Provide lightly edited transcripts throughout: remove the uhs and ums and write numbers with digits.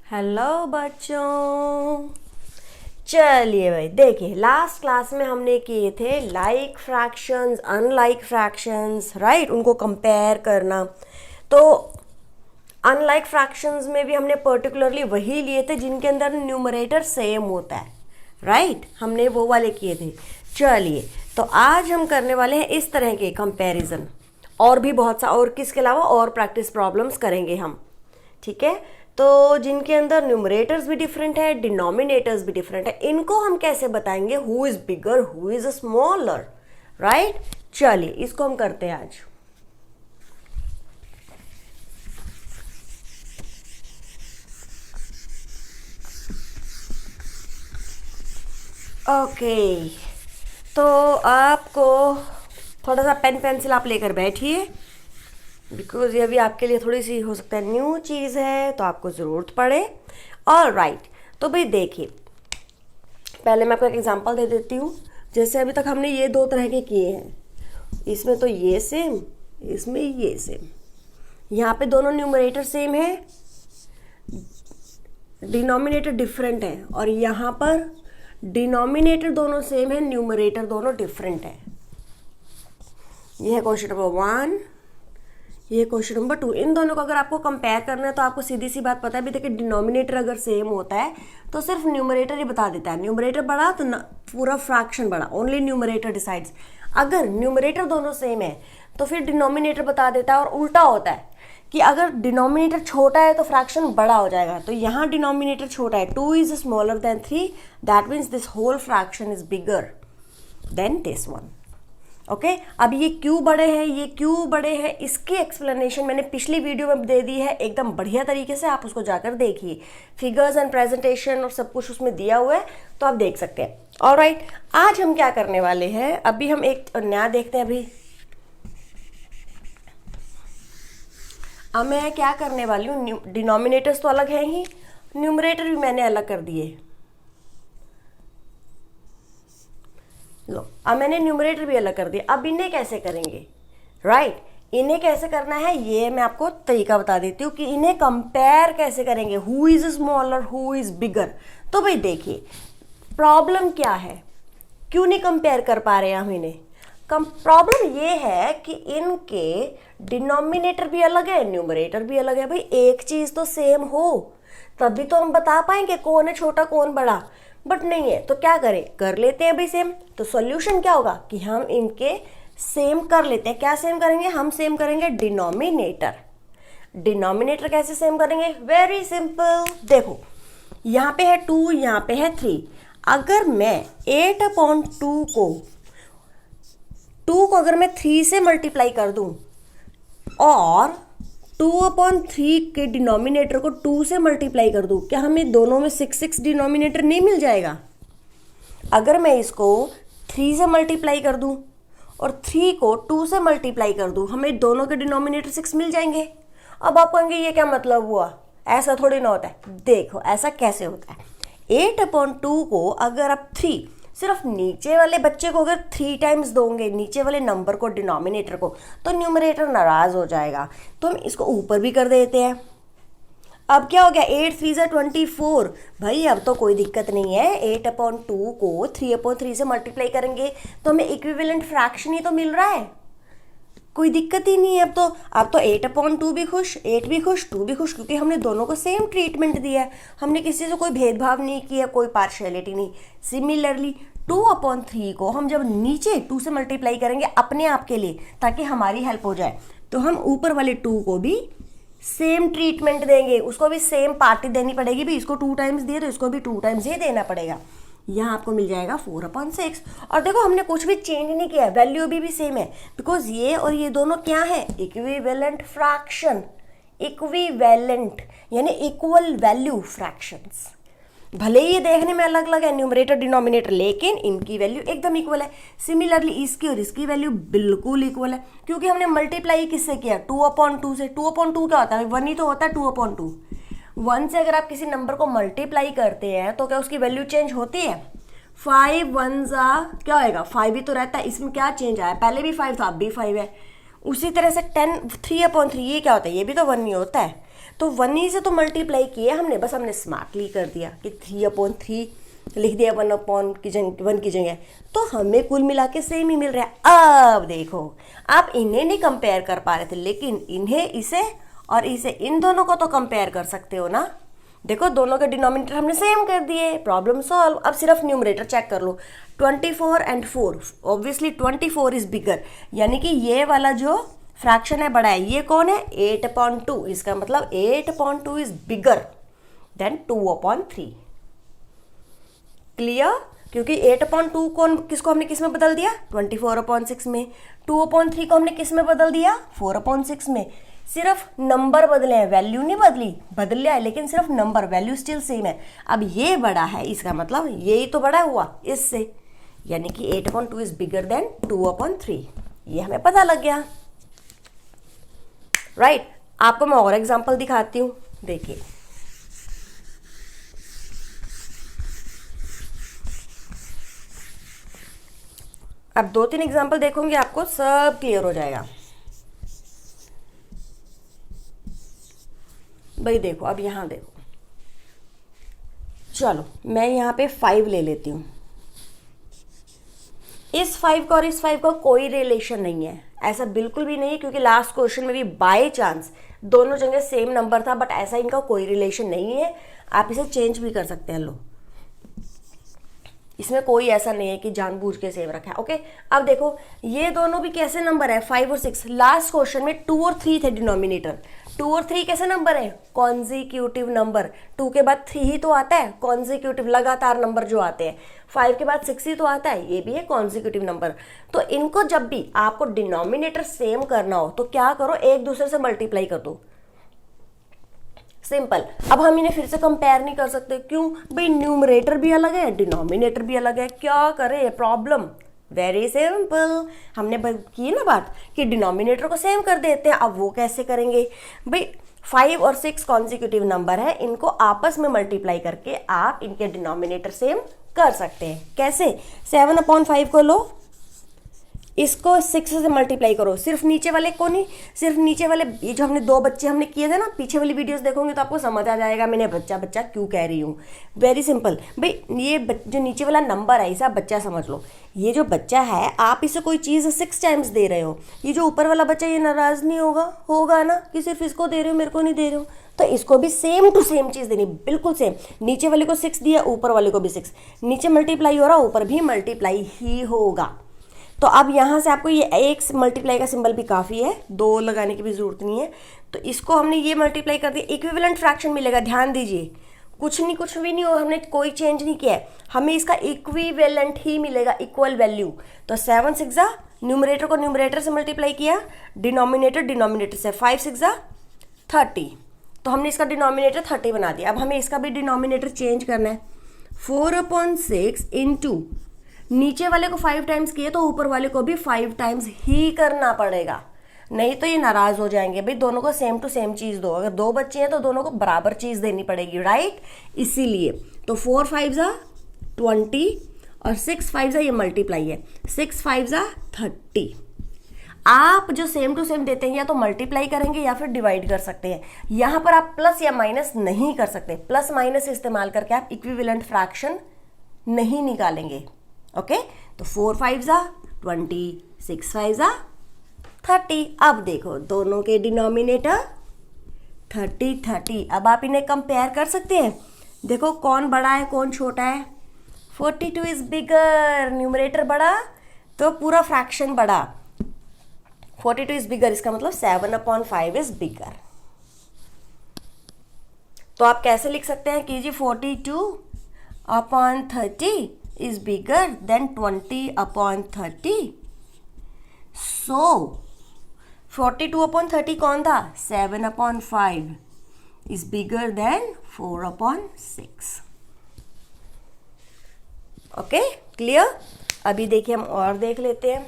Hello बच्चों। चलिए भाई, देखिए लास्ट क्लास में हमने किए थे like fractions, unlike fractions, right, उनको कंपेयर करना। तो अनलाइक फ्रैक्शंस में भी हमने पर्टिकुलरली वही लिए थे जिनके अंदर न्यूमरेटर सेम होता है, राइट, हमने वो वाले किए थे। चलिए, तो आज हम करने वाले हैं इस तरह के कंपैरिजन, और भी बहुत सा, और किसके अलावा और प्रैक्टिस प्रॉब्लम्स करेंगे हम, ठीक है। तो जिनके अंदर न्यूमरेटर्स भी डिफरेंट है, डिनोमिनेटर्स भी डिफरेंट है, इनको हम कैसे बताएंगे, who is bigger who is smaller, right. चलिए इसको हम करते हैं आज। ओके, तो आपको थोड़ा सा पेन पेंसिल आप लेकर बैठिए, बिकॉज ये भी आपके लिए थोड़ी सी हो सकता है न्यू चीज़ है, तो आपको ज़रूरत पड़े। और राइट, तो भाई देखिए, पहले मैं आपको एक एग्जांपल दे देती हूँ। जैसे अभी तक हमने ये दो तरह के किए हैं, इसमें तो ये सेम, इसमें ये सेम, यहाँ पे दोनों न्यूमरेटर सेम है, डिनोमिनेटर डिफरेंट है, और यहाँ पर डिनोमिनेटर दोनों सेम है, न्यूमरेटर दोनों डिफरेंट है। ये है क्वेश्चन नंबर 1, ये क्वेश्चन नंबर 2। इन दोनों को अगर आपको कंपेयर करना है तो आपको सीधी सी बात पता है भी, देखिए डिनोमिनेटर अगर सेम होता है तो सिर्फ न्यूमरेटर ही बता देता है, न्यूमरेटर बड़ा तो पूरा फ्रैक्शन बड़ा, ओनली न्यूमरेटर डिसाइड्स। अगर न्यूमरेटर दोनों सेम है तो फिर डिनोमिनेटर बता देता है, और उल्टा होता है कि अगर डिनोमिनेटर छोटा है तो फ्रैक्शन बड़ा हो जाएगा। तो यहाँ डिनोमिनेटर छोटा है, 2 is smaller than 3, that means this whole fraction is bigger than this one. Okay, अब ये क्यों बड़े हैं, ये क्यों बड़े हैं, इसकी एक्सप्लेनेशन मैंने पिछली वीडियो में दे दी है एकदम बढ़िया तरीके से, आप उसको जाकर देखिए, फिगर्स एंड प्रेजेंटेशन और सब कुछ उसमें दिया हुआ है, तो आप देख सकते हैं। ऑलराइट, आज हम क्या करने वाले हैं, अभी हम एक नया देखते हैं। अभी अब मैं क्या करने वाली हूँ, डिनोमिनेटर्स तो अलग हैं ही, न्यूमरेटर भी मैंने अलग कर दिए। लो, अब मैंने न्यूमरेटर भी अलग कर दिया। अब इन्हें कैसे करेंगे, राइट, इन्हें कैसे करना है ये मैं आपको तरीका बता देती हूँ कि इन्हें कंपेयर कैसे करेंगे, who is smaller who is bigger. तो भाई देखिए, प्रॉब्लम क्या है, क्यों नहीं कंपेयर कर पा रहे हैं हम इन्हें। प्रॉब्लम ये है कि इनके डिनोमिनेटर भी अलग है, न्यूमरेटर भी अलग है। भाई एक चीज तो सेम हो तभी तो हम बता पाएंगे कौन है छोटा कौन बड़ा, बट नहीं है तो क्या करें, कर लेते हैं भाई सेम। तो सॉल्यूशन क्या होगा कि हम इनके सेम कर लेते हैं। क्या सेम करेंगे, हम सेम करेंगे डिनोमिनेटर। डिनोमिनेटर कैसे सेम करेंगे, वेरी सिंपल। देखो यहाँ पे है 2, यहाँ पे है 3। अगर मैं 8/2 को 2 को अगर मैं 3 से मल्टीप्लाई कर दूं, और 2/3 के डिनोमिनेटर को 2 से मल्टीप्लाई कर दूं, क्या हमें दोनों में 6 डिनोमिनेटर नहीं मिल जाएगा। अगर मैं इसको 3 से मल्टीप्लाई कर दूं और 3 को 2 से मल्टीप्लाई कर दूं, हमें दोनों के डिनोमिनेटर 6 मिल जाएंगे। अब आप कहेंगे ये क्या मतलब हुआ, ऐसा थोड़ी ना होता है। देखो ऐसा कैसे होता है, 8/2 को अगर आप 3, सिर्फ नीचे वाले बच्चे को अगर 3 टाइम्स दोगे, नीचे वाले नंबर को, डिनोमिनेटर को, तो न्यूमरेटर नाराज हो जाएगा, तो हम इसको ऊपर भी कर देते हैं। अब क्या हो गया, 8 3 ज़ा 24। भाई अब तो कोई दिक्कत नहीं है, 8/2 को 3/3 से मल्टीप्लाई करेंगे तो हमें इक्विवेलेंट फ्रैक्शन ही तो मिल रहा है, कोई दिक्कत ही नहीं है। अब तो 8/2 भी खुश, 8 भी खुश, 2 भी खुश, क्योंकि हमने दोनों को सेम ट्रीटमेंट दिया है, हमने किसी से कोई भेदभाव नहीं किया, कोई पार्शियलिटी नहीं। सिमिलरली 2/3 को हम जब नीचे 2 से मल्टीप्लाई करेंगे अपने आप के लिए, ताकि हमारी हेल्प हो जाए, तो हम ऊपर वाले 2 को भी सेम ट्रीटमेंट देंगे, उसको भी सेम पार्टी देनी पड़ेगी। भी इसको 2 टाइम्स दिए तो इसको भी 2 टाइम्स ही देना पड़ेगा। यहाँ आपको मिल जाएगा 4/6। और देखो हमने कुछ भी चेंज नहीं किया, वैल्यू भी सेम है, बिकॉज ये और ये दोनों क्या है, इक्विवेलेंट फ्रैक्शन। इक्विवेलेंट यानी इक्वल वैल्यू फ्रैक्शंस। भले ही ये देखने में अलग अलग है न्यूमरेटर डिनोमिनेटर, लेकिन इनकी वैल्यू एकदम इक्वल है। सिमिलरली इसकी और इसकी वैल्यू बिल्कुल इक्वल है, क्योंकि हमने मल्टीप्लाई किससे किया, 2/2 से। 2/2 क्या होता है, 1 ही तो होता है 2/2। 1 से अगर आप किसी नंबर को मल्टीप्लाई करते हैं तो क्या उसकी वैल्यू चेंज होती है, 5 1 ज़ा क्या होएगा, 5 ही तो रहता है। इसमें क्या चेंज आया, पहले भी 5 था अब भी 5 है। उसी तरह से 3/3 ये क्या होता है, ये भी तो 1 ही होता है। तो 1 ही से तो मल्टीप्लाई किया हमने, बस हमने स्मार्टली कर दिया कि 3/3 लिख दिया 1/1 की जगह, तो हमें कुल मिला के सेम ही मिल रहा है। अब देखो, आप इन्हें नहीं कंपेयर कर पा रहे थे, लेकिन इन्हें इसे और इसे इन दोनों को तो कंपेयर कर सकते हो ना। देखो दोनों के डिनोमिनेटर हमने सेम कर दिए, प्रॉब्लम सॉल्व। अब सिर्फ न्यूमरेटर चेक कर लो, 24 एंड 4, ऑब्वियसली 24 इज बिगर, यानी कि ये वाला जो फ्रैक्शन है बड़ा है, ये कौन है 8/2, इसका मतलब 8/2 इज बिगर देन 2/3। क्लियर? क्योंकि 8/2 कौन किसको हमने किस में बदल दिया 24/6 में, 2/3 को हमने किस में बदल दिया 4/6 में। सिर्फ नंबर बदले हैं, वैल्यू नहीं बदली, बदल लिया है लेकिन सिर्फ नंबर, वैल्यू स्टिल सेम है। अब ये बड़ा है, इसका मतलब ये ही तो बड़ा हुआ इससे, यानी कि 8/2 इज बिगर देन 2/3, ये हमें पता लग गया। राइट, आपको मैं और एग्जांपल दिखाती हूं, देखिए। अब 2-3 एग्जांपल देखोगे आपको सब क्लियर हो जाएगा। भाई देखो, अब यहां देखो, चलो मैं यहां पे 5 ले लेती हूं। इस 5 का और इस 5 का कोई रिलेशन नहीं है, ऐसा बिल्कुल भी नहीं है, क्योंकि लास्ट क्वेश्चन में भी बाय चांस दोनों जगह सेम नंबर था, बट ऐसा इनका कोई रिलेशन नहीं है। आप इसे चेंज भी कर सकते हैं। लो, इसमें कोई ऐसा नहीं है कि जानबूझ के सेम रखा है। ओके, अब देखो ये दोनों भी कैसे नंबर है 5 और 6। लास्ट क्वेश्चन में 2 और 3 थे डिनोमिनेटर, 2 और 3 कैसे नंबर है कॉन्जिक्यूटिव नंबर, 2 के बाद 3 ही तो आता है कॉन्जिक्यूटिव, लगातार नंबर जो आते हैं। 5 के बाद 6 ही तो आता है, ये भी है कॉन्जिक्यूटिव नंबर। तो इनको जब भी आपको डिनोमिनेटर सेम करना हो तो क्या करो, एक दूसरे से मल्टीप्लाई कर दो, सिंपल। अब हम इन्हें फिर से कंपेयर नहीं कर सकते, क्यों भाई, न्यूमरेटर भी अलग है डिनोमिनेटर भी अलग है, क्या करें प्रॉब्लम, वेरी सिंपल। हमने की ना बात कि डिनोमिनेटर को सेम कर देते हैं। अब वो कैसे करेंगे भाई, 5 और 6 कॉन्जिक्यूटिव नंबर है, इनको आपस में मल्टीप्लाई करके आप इनके डिनोमिनेटर सेम कर सकते हैं। कैसे, 7/5 को लो, इसको 6 से मल्टीप्लाई करो, सिर्फ नीचे वाले को नहीं, सिर्फ नीचे वाले, ये जो हमने 2 बच्चे हमने किए थे ना, पीछे वाली वीडियोस देखोगे तो आपको समझ आ जाएगा मैंने बच्चा बच्चा क्यों कह रही हूँ। वेरी सिंपल भाई, ये जो नीचे वाला नंबर है इसे आप बच्चा समझ लो। ये जो बच्चा है, आप इसे कोई चीज़ 6 टाइम्स दे रहे हो, ये जो ऊपर वाला बच्चा ये नाराज नहीं होगा ना कि सिर्फ इसको दे रहे हो मेरे को नहीं दे रहे हो, तो इसको भी सेम टू सेम चीज़ देनी, बिल्कुल सेम। नीचे वाले को 6 दिया, ऊपर वाले को भी 6, नीचे मल्टीप्लाई हो रहा, ऊपर भी मल्टीप्लाई ही होगा। तो अब यहाँ से आपको ये एक मल्टीप्लाई का सिंबल भी काफ़ी है, 2 लगाने की भी जरूरत नहीं है। तो इसको हमने ये मल्टीप्लाई कर दिया, इक्विवेलेंट फ्रैक्शन मिलेगा। ध्यान दीजिए, कुछ भी नहीं हो, हमने कोई चेंज नहीं किया है, हमें इसका इक्विवेलेंट ही मिलेगा, इक्वल वैल्यू। तो 7 6 न्यूमरेटर को न्यूमरेटर से मल्टीप्लाई किया, डिनोमिनेटर से, 5 6 30, तो हमने इसका डिनोमिनेटर 30 बना दिया। अब हमें इसका भी डिनोमिनेटर चेंज करना है, 4/6 इंटू, नीचे वाले को 5 टाइम्स किए तो ऊपर वाले को भी 5 टाइम्स ही करना पड़ेगा, नहीं तो ये नाराज हो जाएंगे। भाई दोनों को सेम टू सेम चीज़ दो, अगर 2 बच्चे हैं तो दोनों को बराबर चीज़ देनी पड़ेगी, राइट। इसीलिए तो 4 5 20 और 6 5 ये मल्टीप्लाई है, 6 5 30। आप जो सेम टू सेम देते हैं या तो मल्टीप्लाई करेंगे या फिर डिवाइड कर सकते हैं। यहाँ पर आप प्लस या माइनस नहीं कर सकते, प्लस माइनस इस्तेमाल करके आप इक्विवेलेंट फ्रैक्शन नहीं निकालेंगे। ओके, तो 4 5 20, 6 5 30। अब देखो दोनों के डिनोमिनेटर 30 30। अब आप इन्हें कंपेयर कर सकते हैं, देखो कौन बड़ा है कौन छोटा है। 42 इज बिगर, न्यूमरेटर बड़ा तो पूरा फ्रैक्शन बड़ा, 42 इज बिगर, इसका मतलब 7/5 इज बिगर। तो आप कैसे लिख सकते हैं कि जी 42/30 is bigger than 20/30. So 42/30 कौन था 7/5 is bigger than 4/6. Okay, clear. अभी देखिए हम और देख लेते हैं।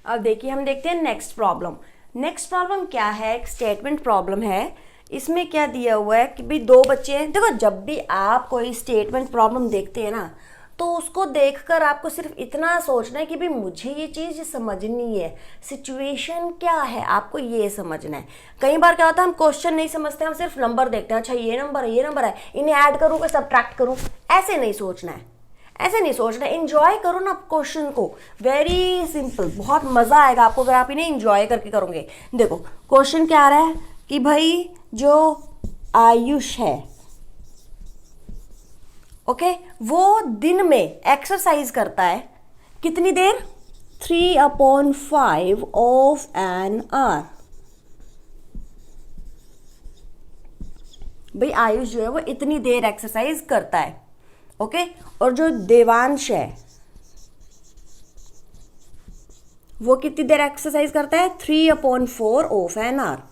अब देखिए हम देखते हैं नेक्स्ट प्रॉब्लम। नेक्स्ट प्रॉब्लम क्या है, एक स्टेटमेंट प्रॉब्लम है। इसमें क्या दिया हुआ है कि भाई दो बच्चे हैं। देखो जब भी आप कोई स्टेटमेंट प्रॉब्लम देखते हैं ना, तो उसको देखकर आपको सिर्फ इतना सोचना है कि भाई मुझे ये चीज़ समझनी है, सिचुएशन क्या है आपको ये समझना है। कई बार क्या होता है हम क्वेश्चन नहीं समझते, हम सिर्फ नंबर देखते हैं, अच्छा ये नंबर है, इन्हें ऐड करूँ कि सब्ट्रैक्ट करूँ, ऐसे नहीं सोचना है, ऐसे नहीं सोचना। एंजॉय करो ना क्वेश्चन को, वेरी सिंपल, बहुत मजा आएगा आपको अगर आप इन्हें एंजॉय करके करोगे। देखो क्वेश्चन क्या आ रहा है कि भाई जो आयुष है, ओके, वो दिन में एक्सरसाइज करता है कितनी देर, 3/5 ऑफ एन आवर। भाई आयुष जो है वो इतनी देर एक्सरसाइज करता है, ओके। और जो देवांश है वो कितनी देर एक्सरसाइज करता है, 3/4 ऑफ एन आवर।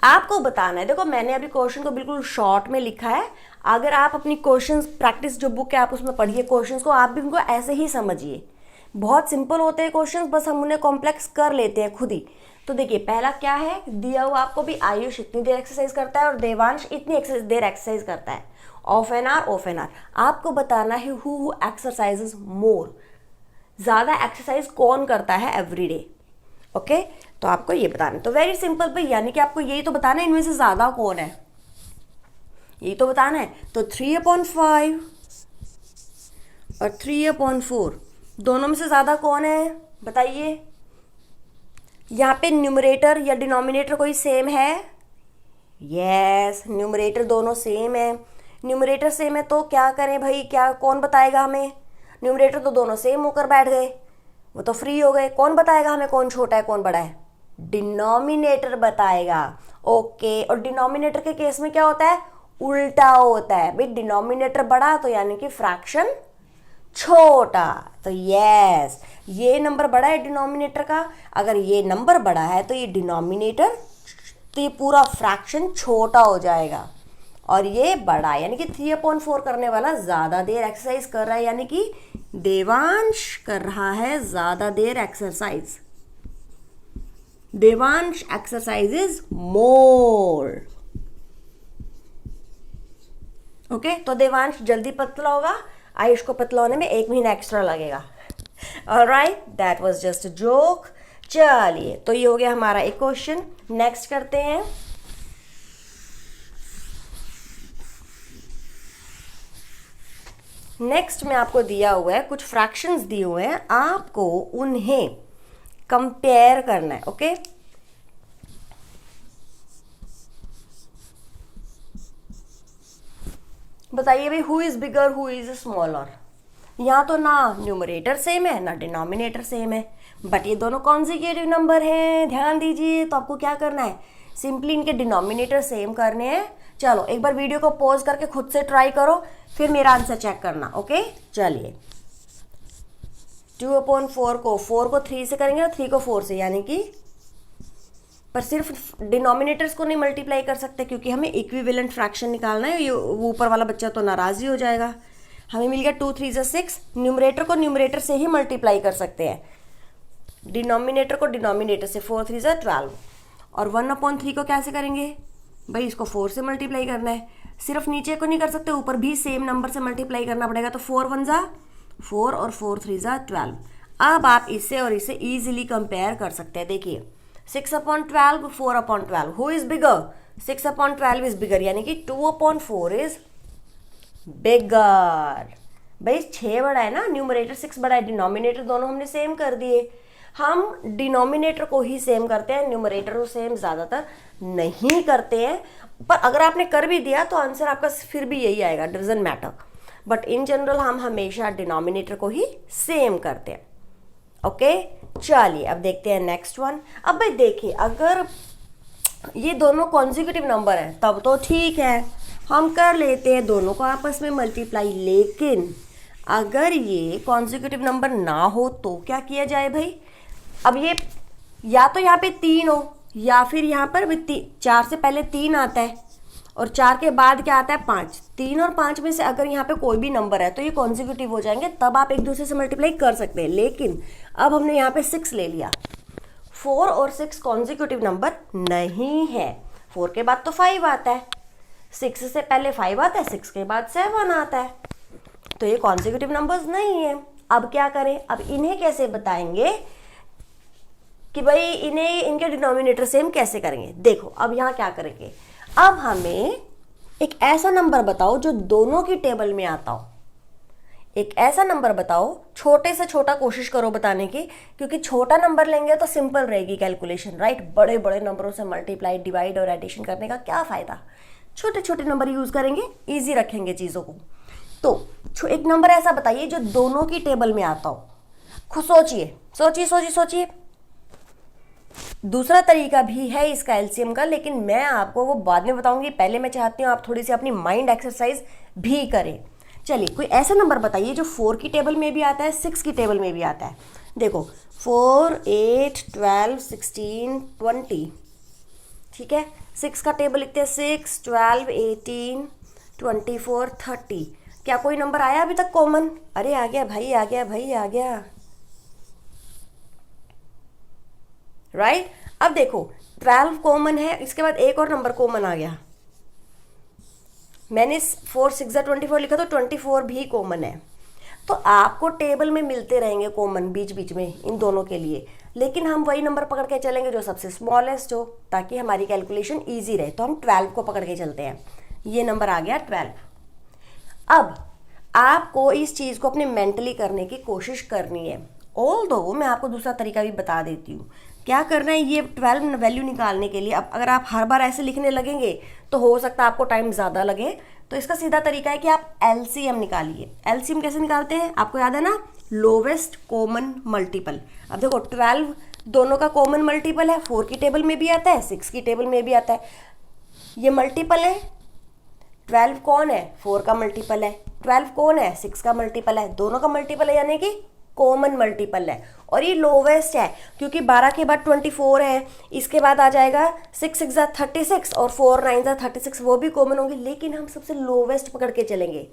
आपको बताना है, देखो मैंने अभी क्वेश्चन को बिल्कुल शॉर्ट में लिखा है। अगर आप अपनी क्वेश्चंस प्रैक्टिस जो बुक है आप उसमें पढ़िए क्वेश्चंस को, आप भी उनको ऐसे ही समझिए। बहुत सिंपल होते हैं क्वेश्चंस, बस हम उन्हें कॉम्प्लेक्स कर लेते हैं खुद ही। तो देखिए पहला क्या है दिया हुआ आपको भी, आयुष इतनी देर एक्सरसाइज करता है और देवांश इतनी देर एक्सरसाइज करता है, ऑफ एन आवर। आपको बताना है हु एक्सरसाइजेज मोर, ज्यादा एक्सरसाइज कौन करता है एवरीडे, ओके। तो आपको ये बताना है, तो वेरी सिंपल भाई, यानी कि आपको यही तो बताना है इनमें से ज्यादा कौन है, यही तो बताना है। तो 3/5 और 3/4 दोनों में से ज्यादा कौन है बताइए। यहाँ पे न्यूमरेटर या डिनोमिनेटर कोई सेम है, यस न्यूमरेटर दोनों सेम है। न्यूमरेटर सेम है तो क्या करें भाई, क्या कौन बताएगा हमें, न्यूमरेटर तो दोनों सेम होकर बैठ गए, वो तो फ्री हो गए। कौन बताएगा हमें कौन छोटा है कौन बड़ा है, डिनोमिनेटर बताएगा, ओके। और डिनोमिनेटर के केस में क्या होता है, उल्टा होता है भाई, डिनोमिनेटर बड़ा तो यानी कि फ्रैक्शन छोटा। तो यस ये नंबर बड़ा है डिनोमिनेटर का, अगर ये नंबर बड़ा है तो ये डिनोमिनेटर, तो ये पूरा फ्रैक्शन छोटा हो जाएगा और ये बड़ा, यानी कि 3/4 करने वाला ज्यादा देर एक्सरसाइज कर रहा है, यानी कि देवांश कर रहा है ज्यादा देर एक्सरसाइज, देवांश एक्सरसाइजेज मोर, ओके। तो देवांश जल्दी पतला होगा, आयुष को पतला होने में 1 महीना एक्स्ट्रा लगेगा। Alright, that was just a joke. चलिए तो ये हो गया हमारा एक क्वेश्चन, नेक्स्ट करते हैं। नेक्स्ट में आपको दिया हुआ है कुछ फ्रैक्शंस दिए हुए हैं, आपको उन्हें कंपेयर करना है, ओके। बताइए भाई who is bigger who is smaller. यहाँ तो ना न्यूमरेटर सेम है ना डिनोमिनेटर सेम है, बट ये दोनों कॉन्जिक्यूटिव नंबर हैं, ध्यान दीजिए। तो आपको क्या करना है, सिंपली इनके डिनोमिनेटर सेम करने हैं। चलो एक बार वीडियो को पॉज करके खुद से ट्राई करो, फिर मेरा आंसर चेक करना, ओके। चलिए 2/4 को 4 को 3 से करेंगे और 3 को 4 से, यानी कि पर सिर्फ डिनोमिनेटर्स को नहीं मल्टीप्लाई कर सकते क्योंकि हमें इक्विवेलेंट फ्रैक्शन निकालना है। ये ऊपर वाला बच्चा तो नाराज ही हो जाएगा। हमें मिल गया 2 3 6, न्यूमरेटर को न्यूमरेटर से ही मल्टीप्लाई कर सकते हैं, डिनोमिनेटर को डिनोमिनेटर से, 4 3 12। और 1/3 को कैसे करेंगे भाई, इसको 4 से मल्टीप्लाई करना है, सिर्फ नीचे को नहीं कर सकते, ऊपर भी सेम नंबर से मल्टीप्लाई करना पड़ेगा। तो 4 1 4 और 4 3 12। अब आप इससे और इसे इजीली कंपेयर कर सकते हैं। देखिए 6/12 4/12, who is bigger, 6/12 is bigger, यानी कि 2/4 इज बिगर। भाई 6 बड़ा है ना, न्यूमरेटर 6 बड़ा है, डिनोमिनेटर दोनों हमने सेम कर दिए। हम डिनोमिनेटर को ही सेम करते हैं, न्यूमरेटर को सेम ज़्यादातर नहीं करते हैं, पर अगर आपने कर भी दिया तो आंसर आपका फिर भी यही आएगा, doesn't matter. But in general हम हमेशा डिनोमिनेटर को ही सेम करते हैं, ओके। चलिए अब देखते हैं नेक्स्ट वन। अब भाई देखिए अगर ये दोनों कॉन्जिक्यूटिव नंबर हैं तब तो ठीक है, हम कर लेते हैं दोनों को आपस में मल्टीप्लाई। लेकिन अगर ये कॉन्जिक्यूटिव नंबर ना हो तो क्या किया जाए भाई। अब ये या तो यहाँ पे 3 हो या फिर यहाँ पर 4 से पहले 3 आता है और 4 के बाद क्या आता है 5। 3 और 5 में से अगर यहाँ पे कोई भी नंबर है तो ये कॉन्जिक्यूटिव हो जाएंगे, तब आप एक दूसरे से मल्टीप्लाई कर सकते हैं। लेकिन अब हमने यहाँ पे 6 ले लिया, 4 और 6 कॉन्जिक्यूटिव नंबर नहीं है। 4 के बाद तो 5 आता है, 6 से पहले 5 आता है, 6 के बाद 7 आता है, तो ये कॉन्जिक्यूटिव नंबर्स नहीं है। अब क्या करें, अब इन्हें कैसे बताएंगे कि भाई इन्हें इनके डिनोमिनेटर सेम कैसे करेंगे। देखो अब यहाँ क्या करेंगे, अब हमें एक ऐसा नंबर बताओ जो दोनों की टेबल में आता हो। एक ऐसा नंबर बताओ, छोटे से छोटा कोशिश करो बताने की, क्योंकि छोटा नंबर लेंगे तो सिंपल रहेगी कैलकुलेशन, राइट। बड़े बड़े नंबरों से मल्टीप्लाई, डिवाइड और एडिशन करने का क्या फायदा। छोटे छोटे नंबर यूज करेंगे, इजी रखेंगे चीजों को। तो एक नंबर ऐसा बताइए जो दोनों की टेबल में आता हो। खुद सोचिए सोचिए सोचिए सोचिए। दूसरा तरीका भी है इसका एलसीएम का, लेकिन मैं आपको वो बाद में बताऊंगी। पहले मैं चाहती हूँ आप थोड़ी सी अपनी माइंड एक्सरसाइज भी करें। चलिए कोई ऐसा नंबर बताइए जो 4 की टेबल में भी आता है, 6 की टेबल में भी आता है। देखो 4, 8, 12, 16, 20, ठीक है। 6 का टेबल लिखते हैं, 6, 12, 18, 24, 30। क्या कोई नंबर आया अभी तक कॉमन? अरे आ गया भाई, आ गया भाई, आ गया, राइट। अब देखो 12 कॉमन है, इसके बाद एक और नंबर कॉमन आ गया। मैंने 4, 6 24 लिखा तो 24 भी कॉमन है। तो आपको टेबल में मिलते रहेंगे कॉमन बीच बीच में इन दोनों के लिए, लेकिन हम वही नंबर पकड़ के चलेंगे जो सबसे स्मॉलेस्ट हो, ताकि हमारी कैलकुलेशन ईजी रहे। तो हम 12 को पकड़ के चलते हैं। ये नंबर आ गया 12। अब आपको इस चीज़ को अपने मेंटली करने की कोशिश करनी है। ऑल्दो मैं आपको दूसरा तरीका भी बता देती हूँ। क्या करना है, ये 12 वैल्यू निकालने के लिए अब अगर आप हर बार ऐसे लिखने लगेंगे तो हो सकता है आपको टाइम ज़्यादा लगे। तो इसका सीधा तरीका है कि आप एलसीएम निकालिए। एलसीएम कैसे निकालते हैं, आपको याद है ना, लोवेस्ट कॉमन मल्टीपल। अब देखो 12 दोनों का कॉमन मल्टीपल है, 4 की टेबल में भी आता है, 6 की टेबल में भी आता है। ये मल्टीपल है। 12 कौन है, 4 का मल्टीपल है। 12 कौन है, 6 का मल्टीपल है। दोनों का मल्टीपल है, यानी कि कॉमन मल्टीपल है। और ये लोवेस्ट है क्योंकि 12 के बाद 24 है, इसके बाद आ जाएगा 6 6 36 और 4 9 36, वो भी कॉमन होंगे, लेकिन हम सबसे लोवेस्ट पकड़ के चलेंगे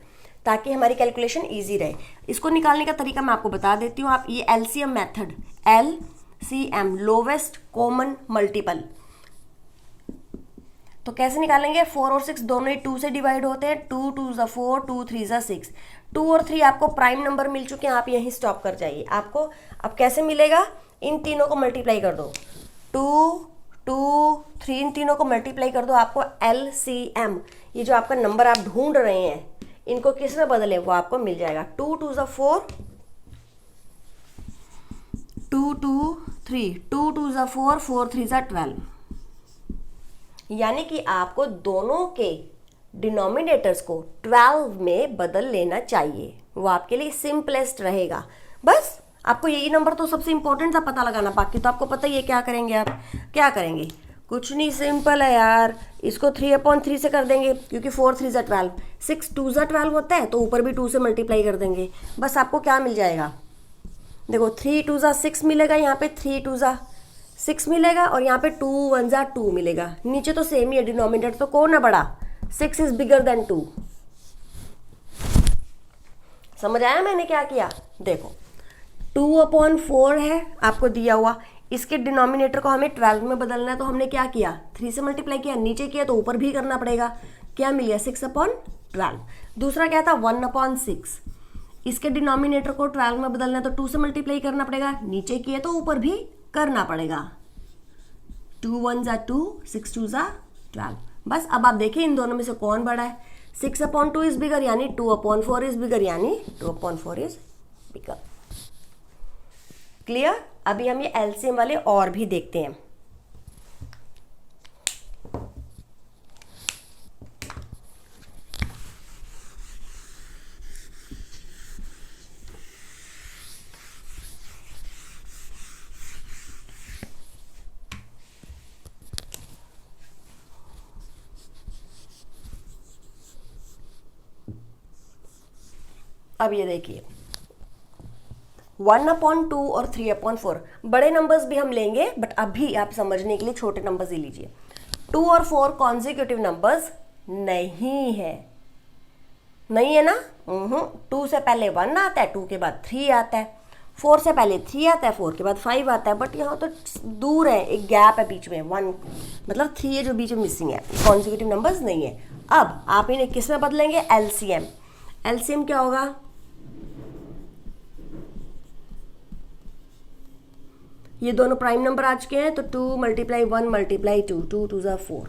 ताकि हमारी कैलकुलेशन इजी रहे। इसको निकालने का तरीका मैं आपको बता देती हूँ। आप ये LCM method, LCM lowest common multiple, तो कैसे निकालेंगे। 4 और 6 दोनों ही 2 से डिवाइड होते हैं। 2 2 ज़ा 4, 2 3 ज़ा 6। 2 और 3 आपको प्राइम नंबर मिल चुके हैं, आप यहीं स्टॉप कर जाइए। आपको अब कैसे मिलेगा, इन तीनों को मल्टीप्लाई कर दो। 2 2 3 इन तीनों को मल्टीप्लाई कर दो, आपको एलसीएम, ये जो आपका नंबर आप ढूंढ रहे हैं इनको किस में बदले वो आपको मिल जाएगा। 2 2 ज़ा 4, 2 2 3, 2 2 ज़ा 4, 4 3 ज़ा 12। यानी कि आपको दोनों के डिनोमिनेटर्स को 12 में बदल लेना चाहिए, वो आपके लिए सिंपलेस्ट रहेगा। बस आपको यही नंबर तो सबसे इंपॉर्टेंट था पता लगाना, बाकी तो आपको पता ही है। क्या करेंगे आप, क्या करेंगे, कुछ नहीं, सिंपल है यार। इसको 3/3 से कर देंगे क्योंकि 4 3 ज़ा 12, 6 2 ज़ा 12 होता है, तो ऊपर भी 2 से मल्टीप्लाई कर देंगे। बस आपको क्या मिल जाएगा, देखो 3 2 ज़ा 6 मिलेगा, यहाँ पे 3 2 ज़ा 6 मिलेगा, और यहाँ पे 2 1 ज़ा 2 मिलेगा। नीचे तो सेम ही है, डिनोमिनेटर तो कौन है बड़ा, 6 इज बिगर देन 2। समझ आया मैंने क्या किया। देखो 2/4 है आपको दिया हुआ, इसके डिनोमिनेटर को हमें 12 में बदलना है, तो हमने क्या किया, 3 से मल्टीप्लाई किया, नीचे किया तो ऊपर भी करना पड़ेगा। क्या मिल गया, 6/12। दूसरा क्या था, 1/6, इसके डिनोमिनेटर को 12 में बदलना है तो 2 से मल्टीप्लाई करना पड़ेगा, नीचे किए तो ऊपर भी करना पड़ेगा। 2 1 ज़ा 2, 6 2 ज़ा 12। बस अब आप देखिए इन दोनों में से कौन बड़ा है। 6/2 इज बिगर, यानी 2/4 इज बिगर, यानी 2/4 इज बिगर। क्लियर। अभी हम ये एलसीएम वाले और भी देखते हैं। अब ये देखिए 1/2 और 3/4, बड़े नंबर्स भी हम लेंगे, बट अभी आप समझने के लिए छोटे नंबर्स ही लीजिए। 2 और 4 कॉन्जिक्यूटिव नंबर्स नहीं है, नहीं है ना। 2 से पहले 1 आता है, 2 के बाद 3 आता है। 4 से पहले 3 आता है, 4 के बाद 5 आता है, बट यहाँ तो दूर है, एक गैप है बीच में, 1 मतलब 3 है जो बीच में मिसिंग है, कॉन्जिक्यूटिव नंबर्स नहीं है। अब आप इन्हें किस में बदलेंगे? एलसीएम। एलसीएम क्या होगा? ये दोनों प्राइम नंबर आ चुके हैं, तो 2 × 1 × 2, 2 2 ज़ा 4,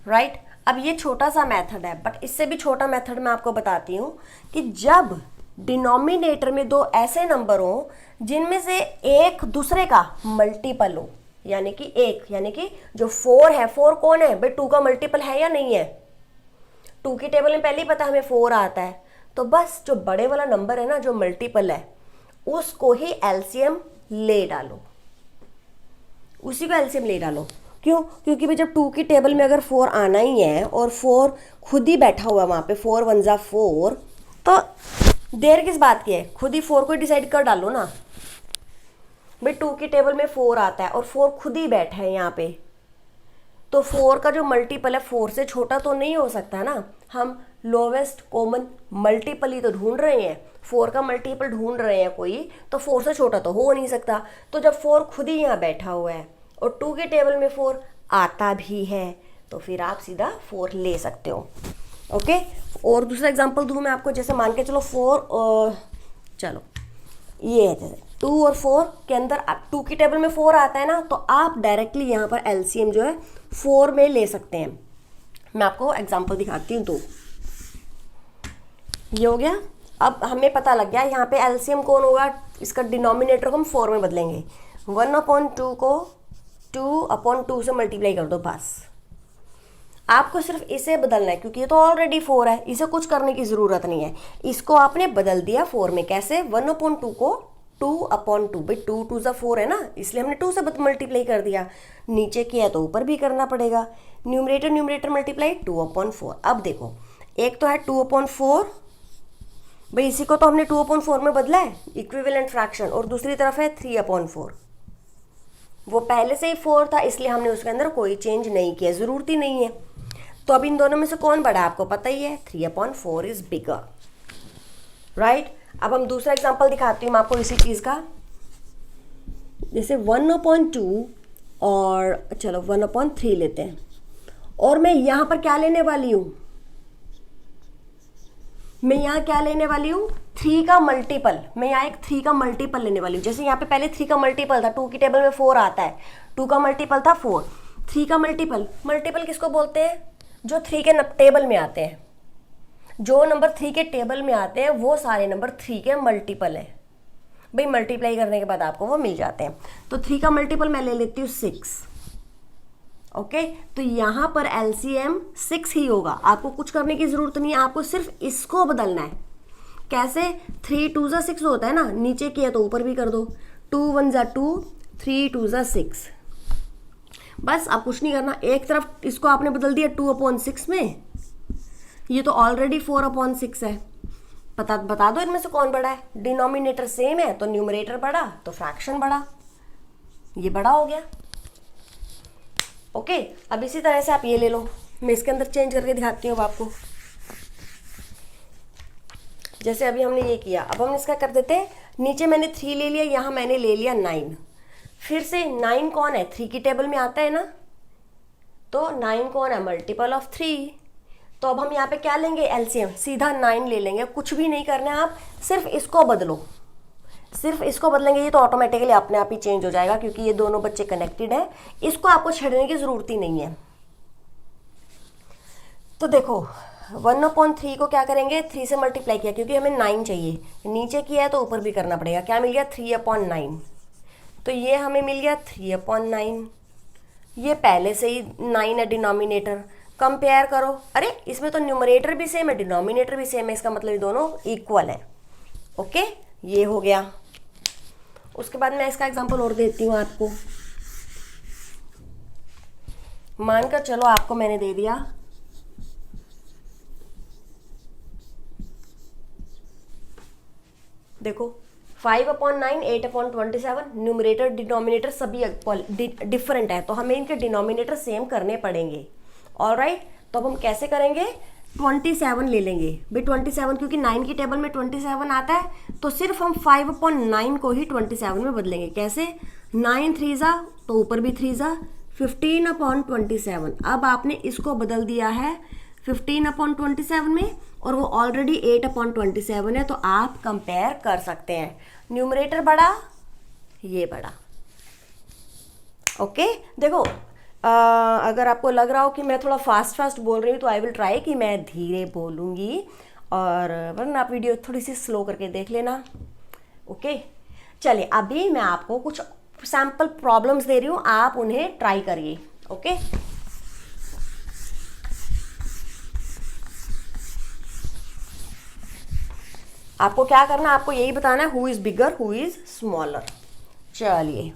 राइट। अब ये छोटा सा मेथड है, बट इससे भी छोटा मेथड मैं आपको बताती हूँ कि जब डिनोमिनेटर में दो ऐसे नंबर हो जिनमें से एक दूसरे का मल्टीपल हो, यानी कि यानी कि जो 4 है, 4 कौन है भाई? 2 का मल्टीपल है या नहीं है? 2 की टेबल में पहले ही पता हमें 4 आता है, तो बस जो बड़े वाला नंबर है ना, जो मल्टीपल है, उसको ही एलसीएम ले डालो, उसी को एलसीएम ले डालो। क्यों? क्योंकि भाई जब 2 की टेबल में अगर 4 आना ही है और 4 खुद ही बैठा हुआ वहाँ पे, 4 1 ज़ा 4, तो देर किस बात की है? खुद ही 4 को डिसाइड कर डालो ना भाई। 2 की टेबल में 4 आता है और 4 खुद ही बैठा है यहाँ पे, तो 4 का जो मल्टीपल है 4 से छोटा तो नहीं हो सकता ना। हम लोवेस्ट कॉमन मल्टीपल ही तो ढूंढ रहे हैं, 4 का मल्टीपल ढूंढ रहे हैं कोई, तो 4 से छोटा तो हो नहीं सकता। तो जब 4 खुद ही यहाँ बैठा हुआ है और 2 की टेबल में 4 आता भी है, तो फिर आप सीधा 4 ले सकते हो। ओके, और दूसरा एग्जांपल दूँ मैं आपको, जैसे मान के चलो 4 चलो ये है, जैसे 2 और 4 के अंदर 2 की टेबल में 4 आता है ना, तो आप डायरेक्टली यहाँ पर एलसीएम जो है 4 में ले सकते हैं। मैं आपको एग्जांपल दिखाती हूँ। तो ये हो गया। अब हमें पता लग गया यहाँ पे एलसीएम कौन होगा, इसका डिनोमिनेटर को हम 4 में बदलेंगे। 1/2 को 2/2 से मल्टीप्लाई कर दो, बस। आपको सिर्फ इसे बदलना है, क्योंकि ये तो ऑलरेडी 4 है, इसे कुछ करने की ज़रूरत नहीं है। इसको आपने बदल दिया 4 में। कैसे? 1/2 को 2/2, भाई 2 2 ज़ा 4 है ना, इसलिए हमने 2 से मल्टीप्लाई कर दिया। नीचे किया तो ऊपर भी करना पड़ेगा। Numerator multiply 2/4। अब देखो, एक तो है 2/4, भाई इसी को तो हमने 2/4 में बदला है, इक्विवेलेंट फ्रैक्शन, और दूसरी तरफ है 3/4। वो पहले से ही 4 था, इसलिए हमने उसके अंदर कोई चेंज नहीं किया, ज़रूरत ही नहीं है। तो अब इन दोनों में से कौन बड़ा है आपको पता ही है, 3/4 इज बिगर, राइट। अब हम दूसरा एग्जांपल दिखाती हूँ मैं आपको इसी चीज़ का। जैसे 1/2 और चलो 1/3 लेते हैं, और मैं यहाँ पर क्या लेने वाली हूँ? मैं यहाँ क्या लेने वाली हूँ? 3 का मल्टीपल। मैं यहाँ एक 3 का मल्टीपल लेने वाली हूँ। जैसे यहाँ पे पहले 3 का मल्टीपल था, 2 की टेबल में 4 आता है, 2 का मल्टीपल था 4। 3 का मल्टीपल किसको बोलते हैं? जो 3 के टेबल में आते हैं। जो नंबर 3 के टेबल में आते हैं वो सारे नंबर 3 के मल्टीपल है। भाई मल्टीप्लाई करने के बाद आपको वो मिल जाते हैं। तो 3 का मल्टीपल मैं ले लेती हूँ 6। ओके, तो यहाँ पर एलसीएम 6 ही होगा। आपको कुछ करने की जरूरत नहीं है, आपको सिर्फ इसको बदलना है। कैसे? 3 2 ज़ा 6 होता है ना, नीचे किया तो ऊपर भी कर दो। 2 1 ज़ा 2, 3 2 ज़ा 6। बस आप कुछ नहीं करना। एक तरफ इसको आपने बदल दिया 2/6 में, ये तो ऑलरेडी 4/6 है। बता दो इनमें से कौन बड़ा है। डिनोमिनेटर सेम है तो न्यूमरेटर बड़ा तो फ्रैक्शन बड़ा, ये बड़ा हो गया। ओके, अब इसी तरह से आप ये ले लो। मैं इसके अंदर चेंज करके दिखाती हूँ आपको। जैसे अभी हमने ये किया, अब हम इसका कर देते हैं। नीचे मैंने 3 ले लिया, यहाँ मैंने ले लिया 9। फिर से 9 कौन है? 3 की टेबल में आता है ना, तो 9 कौन है? Multiple of 3। तो अब हम यहाँ पे क्या लेंगे? एलसीएम। सीधा 9 ले लेंगे। कुछ भी नहीं करना है, आप सिर्फ इसको बदलो। सिर्फ इसको बदलेंगे, ये तो ऑटोमेटिकली अपने आप ही चेंज हो जाएगा, क्योंकि ये दोनों बच्चे कनेक्टेड है। इसको आपको छेड़ने की जरूरत ही नहीं है। तो देखो 1/3 को क्या करेंगे? 3 से मल्टीप्लाई किया, क्योंकि हमें 9 चाहिए। नीचे किया है तो ऊपर भी करना पड़ेगा। क्या मिल गया? 3/9। तो ये हमें मिल गया 3/9। ये पहले से ही 9 है डिनोमिनेटर। कंपेयर करो, अरे इसमें तो न्यूमरेटर भी सेम है, डिनोमिनेटर भी सेम है, इसका मतलब ये दोनों इक्वल है। ओके, ये हो गया। उसके बाद मैं इसका एग्जांपल और देती हूँ आपको। मानकर चलो आपको मैंने दे दिया 5/9, 8/27। न्यूमरेटर डिनोमिनेटर सभी डिफरेंट है, तो हमें इनके डिनोमिनेटर सेम करने पड़ेंगे। ऑलराइट, तो अब हम कैसे करेंगे? 27 ले लेंगे भाई, 27 क्योंकि 9 की टेबल में 27 आता है, तो सिर्फ हम 5/9 को ही 27 में बदलेंगे। कैसे? 9 3 ज़ा, तो ऊपर भी 3 ज़ा, 15/27। अब आपने इसको बदल दिया है 15/27 में, और वो ऑलरेडी 8/27 है, तो आप कंपेयर कर सकते हैं। न्यूमरेटर बड़ा, ये बड़ा। ओके देखो, अगर आपको लग रहा हो कि मैं थोड़ा फास्ट बोल रही हूँ, तो आई विल ट्राई कि मैं धीरे बोलूँगी, और वरना आप वीडियो थोड़ी सी स्लो करके देख लेना। ओके चलिए, अभी मैं आपको कुछ सैम्पल प्रॉब्लम्स दे रही हूँ, आप उन्हें ट्राई करिए। ओके आपको क्या करना है, आपको यही बताना है who is bigger who is smaller. चलिए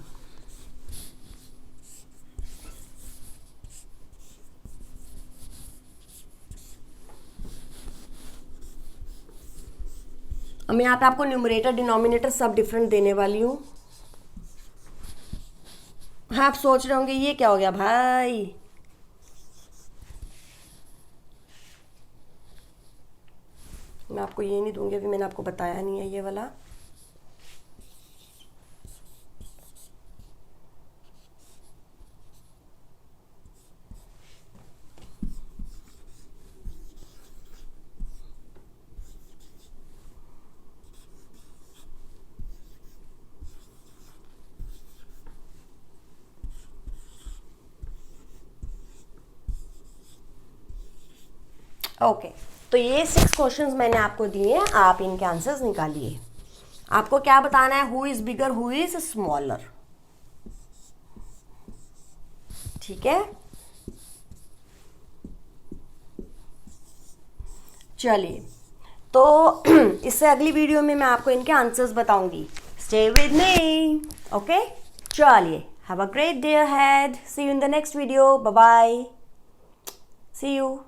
अब मैं यहाँ पे आपको न्यूमरेटर डिनोमिनेटर सब डिफरेंट देने वाली हूँ। हाँ, आप सोच रहे होंगे ये क्या हो गया भाई। मैं आपको ये नहीं दूंगी, अभी मैंने आपको बताया नहीं है ये वाला। ओके तो ये 6 क्वेश्चंस मैंने आपको दिए हैं, आप इनके आंसर्स निकालिए। आपको क्या बताना है, who is bigger who is smaller. ठीक है, चलिए तो इससे अगली वीडियो में मैं आपको इनके आंसर्स बताऊंगी। Stay with me. ओके चलिए, have a great day ahead, see you in the next video, bye bye, see you.